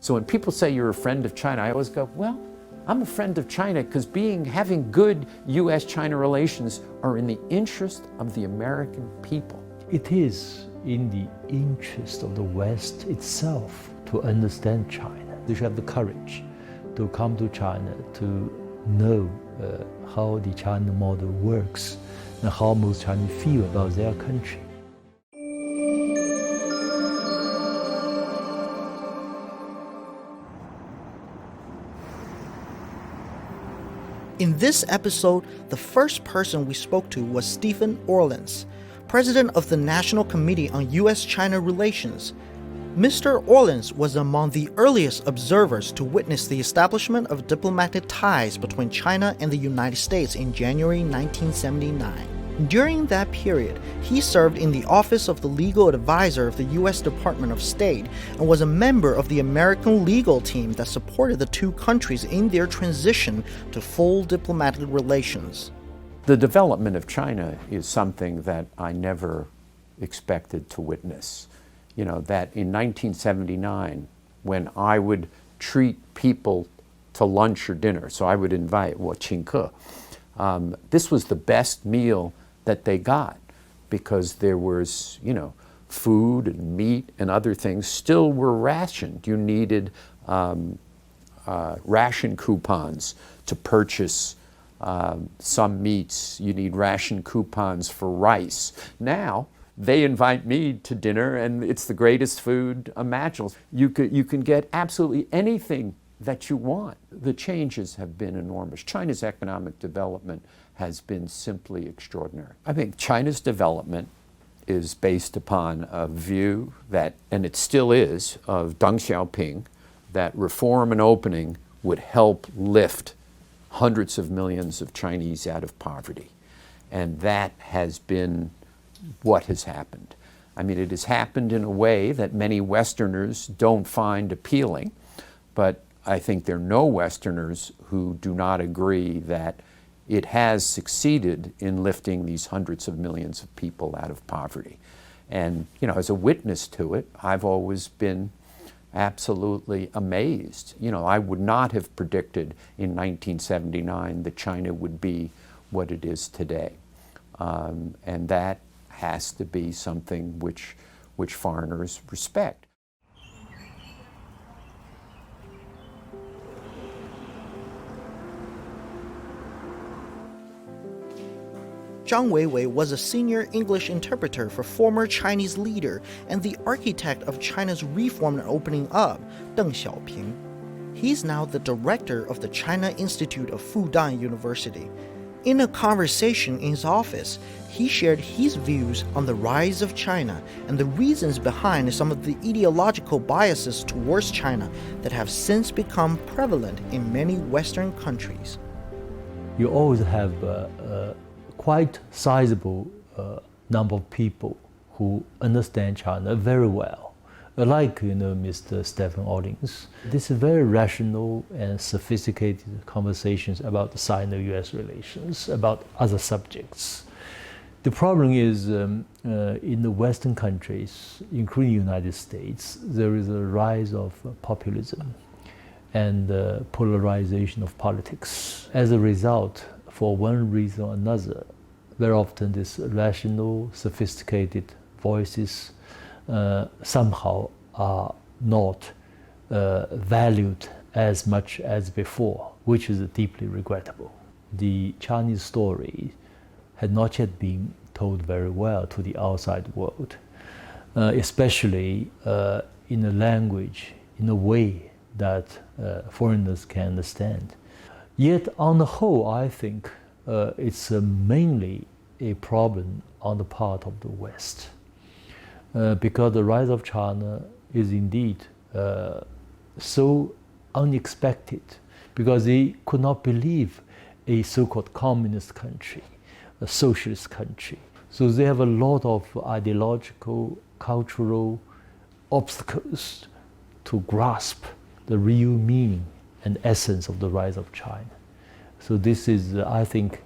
So when people say you're a friend of China, I always go, well, I'm a friend of China because having good U.S.-China relations are in the interest of the American people. It is in the interest of the West itself to understand China. They should have the courage to come to China to know how the China model works and how most Chinese feel about their country. In this episode, the first person we spoke to was Stephen Orlins, president of the National Committee on U.S.-China Relations. Mr. Orlins was among the earliest observers to witness the establishment of diplomatic ties between China and the United States in January 1979. During that period, he served in the office of the legal advisor of the U.S. Department of State and was a member of the American legal team that supported the two countries in their transition to full diplomatic relations. The development of China is something that I never expected to witness. You know, that in 1979, when I would treat people to lunch or dinner, so I would invite, 我请客, this was the best meal that they got because there was, you know, food and meat and other things still were rationed. You needed ration coupons to purchase some meats. You need ration coupons for rice. Now, they invite me to dinner and it's the greatest food imaginable. You can get absolutely anything that you want. The changes have been enormous. China's economic development has been simply extraordinary. I think China's development is based upon a view that, and it still is, of Deng Xiaoping, that reform and opening would help lift hundreds of millions of Chinese out of poverty. And that has been what has happened. I mean, it has happened in a way that many Westerners don't find appealing, but I think there are no Westerners who do not agree that it has succeeded in lifting these hundreds of millions of people out of poverty. And, you know, as a witness to it, I've always been absolutely amazed. You know, I would not have predicted in 1979 that China would be what it is today. And that has to be something which foreigners respect. Zhang Weiwei was a senior English interpreter for former Chinese leader and the architect of China's reform and opening up, Deng Xiaoping. He's now the director of the China Institute of Fudan University. In a conversation in his office, he shared his views on the rise of China and the reasons behind some of the ideological biases towards China that have since become prevalent in many Western countries. You always have quite sizable number of people who understand China very well, like, you know, Mr. Stephen Orlins. This is very rational and sophisticated conversations about the Sino-US relations, about other subjects. The problem is in the Western countries, including the United States, there is a rise of populism and polarization of politics. As a result, for one reason or another, very often these rational, sophisticated voices somehow are not valued as much as before, which is deeply regrettable. The Chinese story had not yet been told very well to the outside world, especially in a language, in a way that foreigners can understand. Yet on the whole, I think it's mainly a problem on the part of the West, because the rise of China is indeed so unexpected, because they could not believe a so-called communist country, a socialist country. So they have a lot of ideological, cultural obstacles to grasp the real meaning and essence of the rise of China. So this is, I think,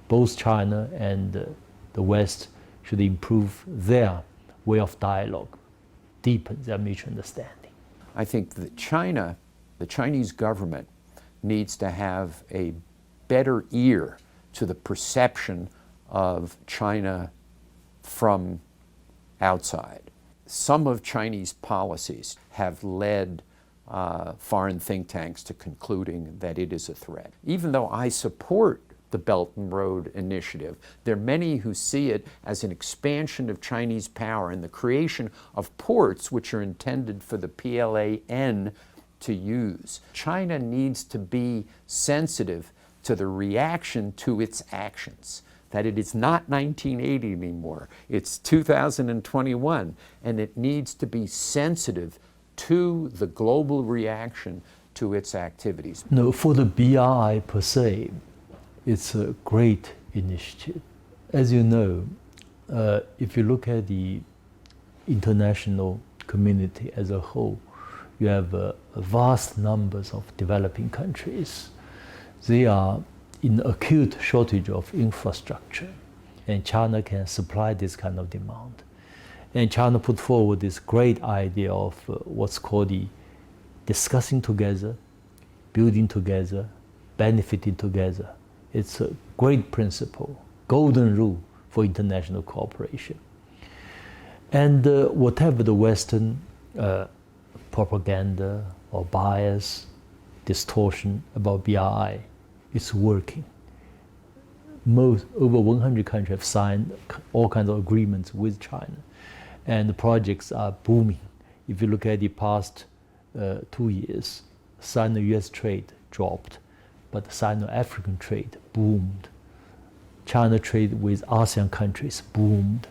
both China and the West should improve their way of dialogue, deepen their mutual understanding. I think that China, the Chinese government, needs to have a better ear to the perception of China from outside. Some of Chinese policies have led foreign think tanks to concluding that it is a threat. Even though I support the Belt and Road Initiative, there are many who see it as an expansion of Chinese power and the creation of ports which are intended for the PLAN to use. China needs to be sensitive to the reaction to its actions, that it is not 1980 anymore, it's 2021, and it needs to be sensitive to the global reaction to its activities. No, for the BRI per se, it's a great initiative. As you know, if you look at the international community as a whole, you have vast numbers of developing countries. They are in acute shortage of infrastructure, and China can supply this kind of demand. And China put forward this great idea of what's called the discussing together, building together, benefiting together. It's a great principle, golden rule for international cooperation. And whatever the Western propaganda or bias, distortion about BRI, it's working. Over 100 countries have signed all kinds of agreements with China, and the projects are booming. If you look at the past 2 years, Sino-US trade dropped, but the Sino-African trade boomed. China trade with ASEAN countries boomed.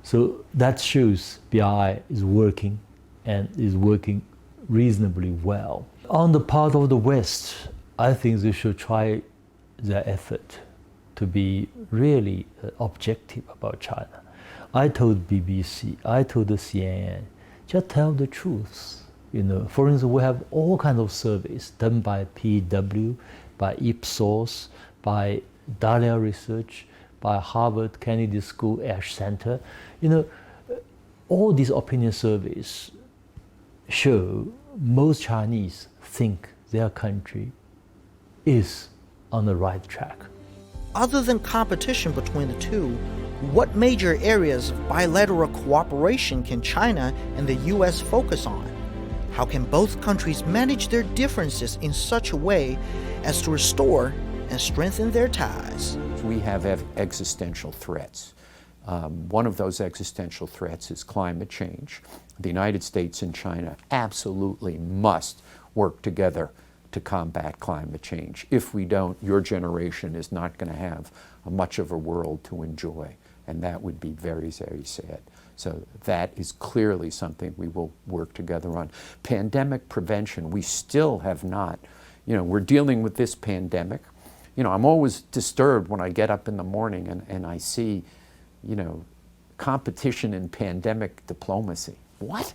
So that shows BRI is working, and is working reasonably well. On the part of the West, I think they should try their effort to be really objective about China. I told BBC, I told the CNN, just tell the truth. You know, for instance, we have all kinds of surveys done by PW, by Ipsos, by Dahlia Research, by Harvard Kennedy School Ash Center. You know, all these opinion surveys show most Chinese think their country is on the right track. Other than competition between the two, what major areas of bilateral cooperation can China and the US focus on? How can both countries manage their differences in such a way as to restore and strengthen their ties? We have existential threats. One of those existential threats is climate change. The United States and China absolutely must work together to combat climate change. If we don't, your generation is not going to have much of a world to enjoy, and that would be very, very sad. So that is clearly something we will work together on. Pandemic prevention, we still have not, we're dealing with this pandemic. I'm always disturbed when I get up in the morning and I see, competition in pandemic diplomacy. What?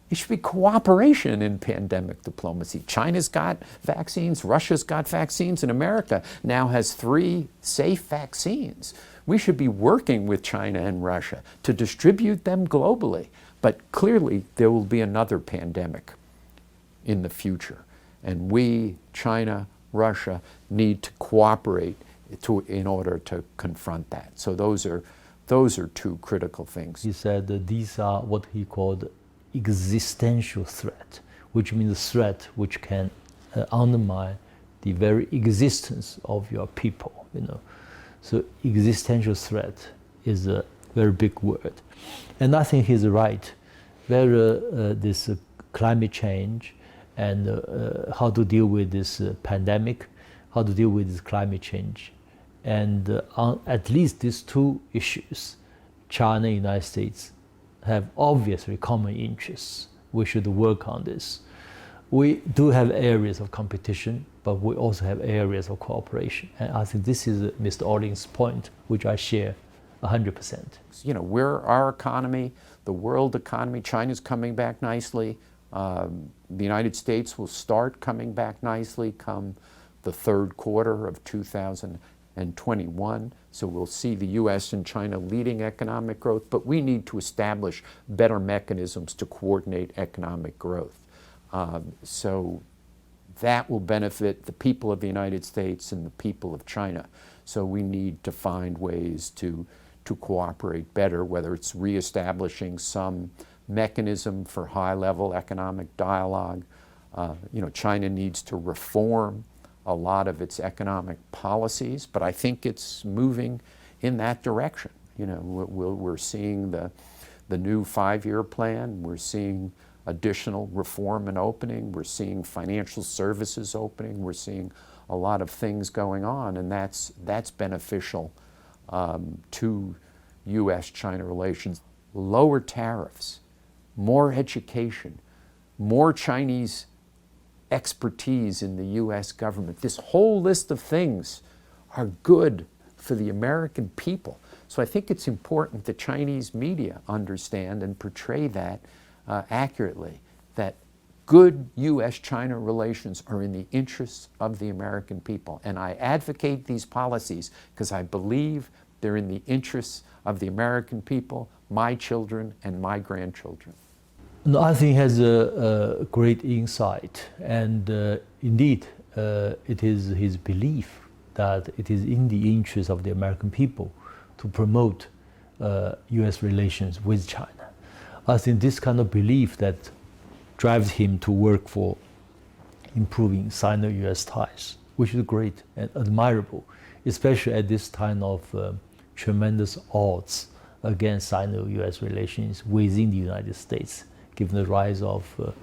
It should be cooperation in pandemic diplomacy. China's got vaccines, Russia's got vaccines, and America now has 3 safe vaccines. We should be working with China and Russia to distribute them globally. But clearly, there will be another pandemic in the future. And we, China, Russia, need to cooperate in order to confront that. So those are 2 critical things. He said that these are what he called existential threat, which means a threat which can undermine the very existence of your people. So existential threat is a very big word, and I think he's right. This climate change and how to deal with this pandemic, how to deal with this climate change, and on at least these 2 issues, China and the United States have obviously common interests. We should work on this. We do have areas of competition, but we also have areas of cooperation. And I think this is Mr. Orling's point, which I share 100%. We're our economy, the world economy. China's coming back nicely. The United States will start coming back nicely come the 3rd quarter of 2019. and 21. So we'll see the U.S. and China leading economic growth, but we need to establish better mechanisms to coordinate economic growth. So that will benefit the people of the United States and the people of China. So we need to find ways to cooperate better, whether it's reestablishing some mechanism for high-level economic dialogue. China needs to reform a lot of its economic policies, but I think it's moving in that direction. We're seeing the new 5-year plan. We're seeing additional reform and opening. We're seeing financial services opening. We're seeing a lot of things going on, and that's beneficial to U.S.-China relations. Lower tariffs, more education, more Chinese expertise in the U.S. government. This whole list of things are good for the American people. So I think it's important the Chinese media understand and portray that accurately, that good U.S.-China relations are in the interests of the American people. And I advocate these policies because I believe they're in the interests of the American people, my children, and my grandchildren. No, I think he has a great insight, and indeed, it is his belief that it is in the interest of the American people to promote U.S. relations with China. I think this kind of belief that drives him to work for improving Sino-U.S. ties, which is great and admirable, especially at this time of tremendous odds against Sino-U.S. relations within the United States, given the rise of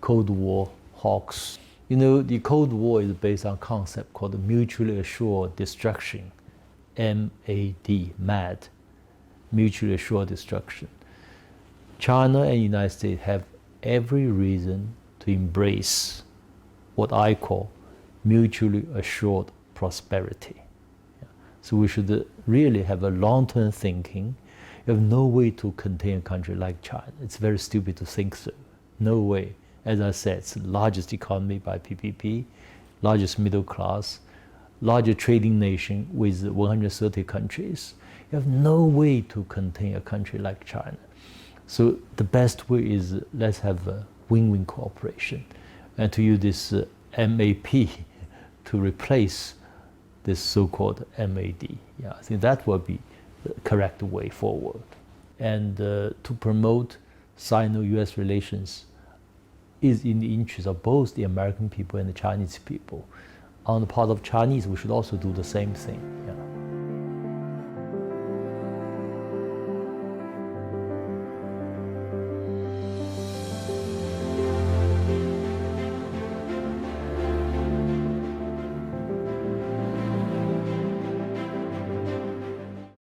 Cold War hawks. The Cold War is based on a concept called mutually assured destruction, MAD, MAD, mutually assured destruction. China and the United States have every reason to embrace what I call mutually assured prosperity. So we should really have a long-term thinking. You have no way to contain a country like China. It's very stupid to think so. No way. As I said, it's the largest economy by PPP, largest middle class, largest trading nation with 130 countries. You have no way to contain a country like China. So the best way is let's have a win-win cooperation and to use this MAP to replace this so-called MAD. Yeah, I think that will be the correct way forward. And to promote Sino-US relations is in the interest of both the American people and the Chinese people. On the part of Chinese, we should also do the same thing. Yeah.